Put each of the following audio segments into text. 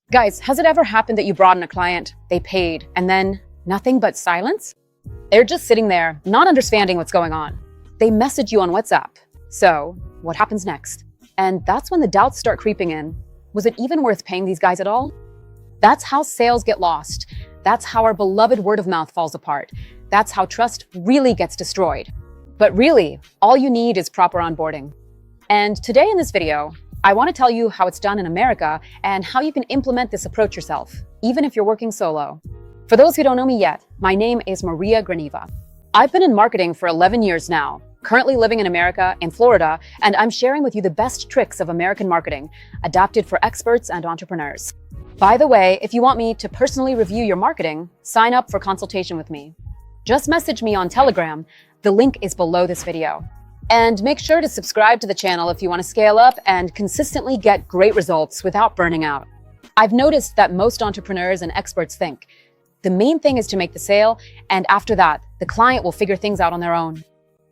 Guys, has it ever happened that you brought in a client, they paid, and then nothing but silence? They're just sitting there, not understanding what's going on. They message you on WhatsApp. So, what happens next? And that's when the doubts start creeping in. Was it even worth paying these guys at all? That's how sales get lost. That's how our beloved word of mouth falls apart. That's how trust really gets destroyed. But really, all you need is proper onboarding. And today in this video, I want to tell you how it's done in America and how you can implement this approach yourself, even if you're working solo. For those who don't know me yet, my name is Maria Grineva. I've been in marketing for 11 years now, currently living in America, in Florida, and I'm sharing with you the best tricks of American marketing, adapted for experts and entrepreneurs. By the way, if you want me to personally review your marketing, sign up for consultation with me. Just message me on Telegram. The link is below this video. And make sure to subscribe to the channel if you want to scale up and consistently get great results without burning out. I've noticed that most entrepreneurs and experts think the main thing is to make the sale, and after that, the client will figure things out on their own.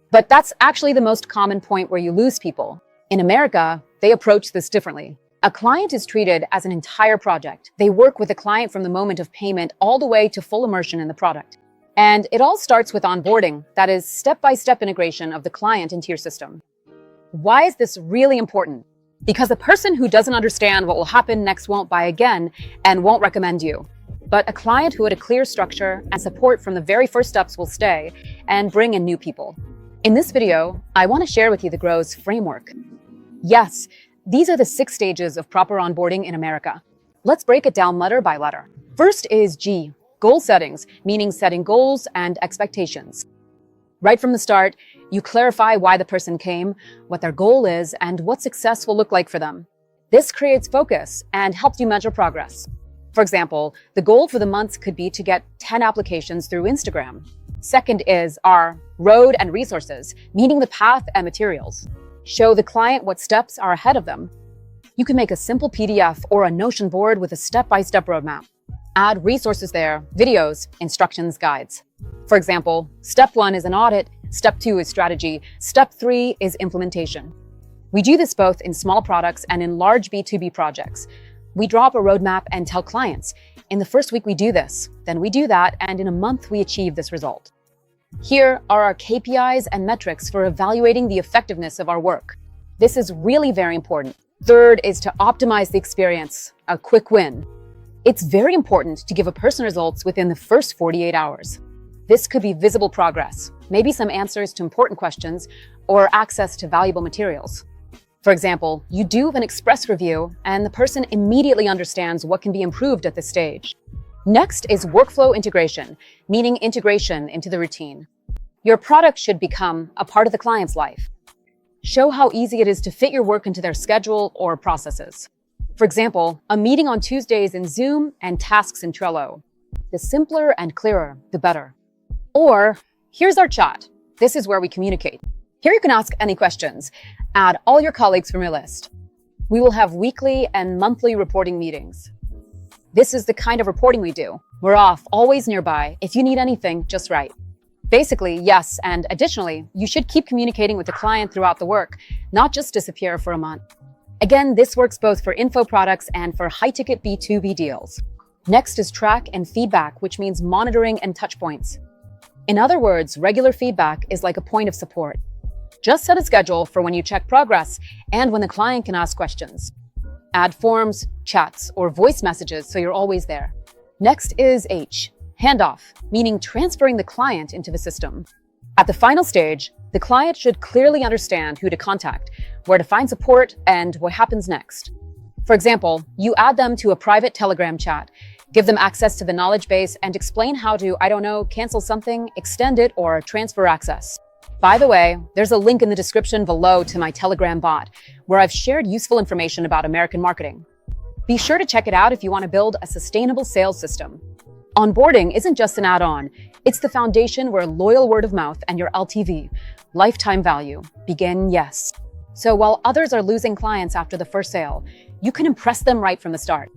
But that's actually the most common point where you lose people. In America, they approach this differently. A client is treated as an entire project. They work with the client from the moment of payment all the way to full immersion in the product. And it all starts with onboarding, that is step-by-step integration of the client into your system. Why is this really important? Because a person who doesn't understand what will happen next won't buy again and won't recommend you. But a client who had a clear structure and support from the very first steps will stay and bring in new people. In this video, I want to share with you the G.R.O.W.T.H framework. Yes, these are the 6 stages of proper onboarding in America. Let's break it down letter by letter. First is G. Goal settings, meaning setting goals and expectations. Right from the start, you clarify why the person came, what their goal is, and what success will look like for them. This creates focus and helps you measure progress. For example, the goal for the month could be to get 10 applications through Instagram. Second is R, road and resources, meaning the path and materials. Show the client what steps are ahead of them. You can make a simple PDF or a Notion board with a step-by-step roadmap. Add resources there, videos, instructions, guides. For example, step 1 is an audit, step 2 is strategy, step 3 is implementation. We do this both in small products and in large B2B projects. We draw up a roadmap and tell clients, in the first week we do this, then we do that, and in a month we achieve this result. Here are our KPIs and metrics for evaluating the effectiveness of our work. This is really very important. Third is to optimize the experience, a quick win. It's very important to give a person results within the first 48 hours. This could be visible progress, maybe some answers to important questions, or access to valuable materials. For example, you do an express review, and the person immediately understands what can be improved at this stage. Next is workflow integration, meaning integration into the routine. Your product should become a part of the client's life. Show how easy it is to fit your work into their schedule or processes. For example, a meeting on Tuesdays in Zoom and tasks in Trello. The simpler and clearer, the better. Or, here's our chat. This is where we communicate. Here you can ask any questions. Add all your colleagues from your list. We will have weekly and monthly reporting meetings. This is the kind of reporting we do. We're off, always nearby. If you need anything, just write. Basically, yes, and additionally, you should keep communicating with the client throughout the work, not just disappear for a month. Again, this works both for info products and for high-ticket B2B deals. Next is track and feedback, which means monitoring and touch points. In other words, regular feedback is like a point of support. Just set a schedule for when you check progress and when the client can ask questions. Add forms, chats, or voice messages so you're always there. Next is H, handoff, meaning transferring the client into the system. At the final stage, the client should clearly understand who to contact, where to find support, and what happens next. For example, you add them to a private Telegram chat, give them access to the knowledge base, and explain how to, cancel something, extend it, or transfer access. By the way, there's a link in the description below to my Telegram bot, where I've shared useful information about American marketing. Be sure to check it out if you want to build a sustainable sales system. Onboarding isn't just an add-on. It's the foundation where loyal word of mouth and your LTV, lifetime value, begin, yes. So while others are losing clients after the first sale, you can impress them right from the start.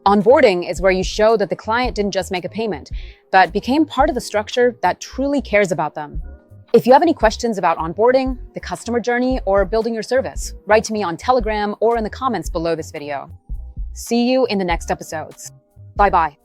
Onboarding is where you show that the client didn't just make a payment, but became part of the structure that truly cares about them. If you have any questions about onboarding, the customer journey, or building your service, write to me on Telegram or in the comments below this video. See you in the next episodes. Bye bye.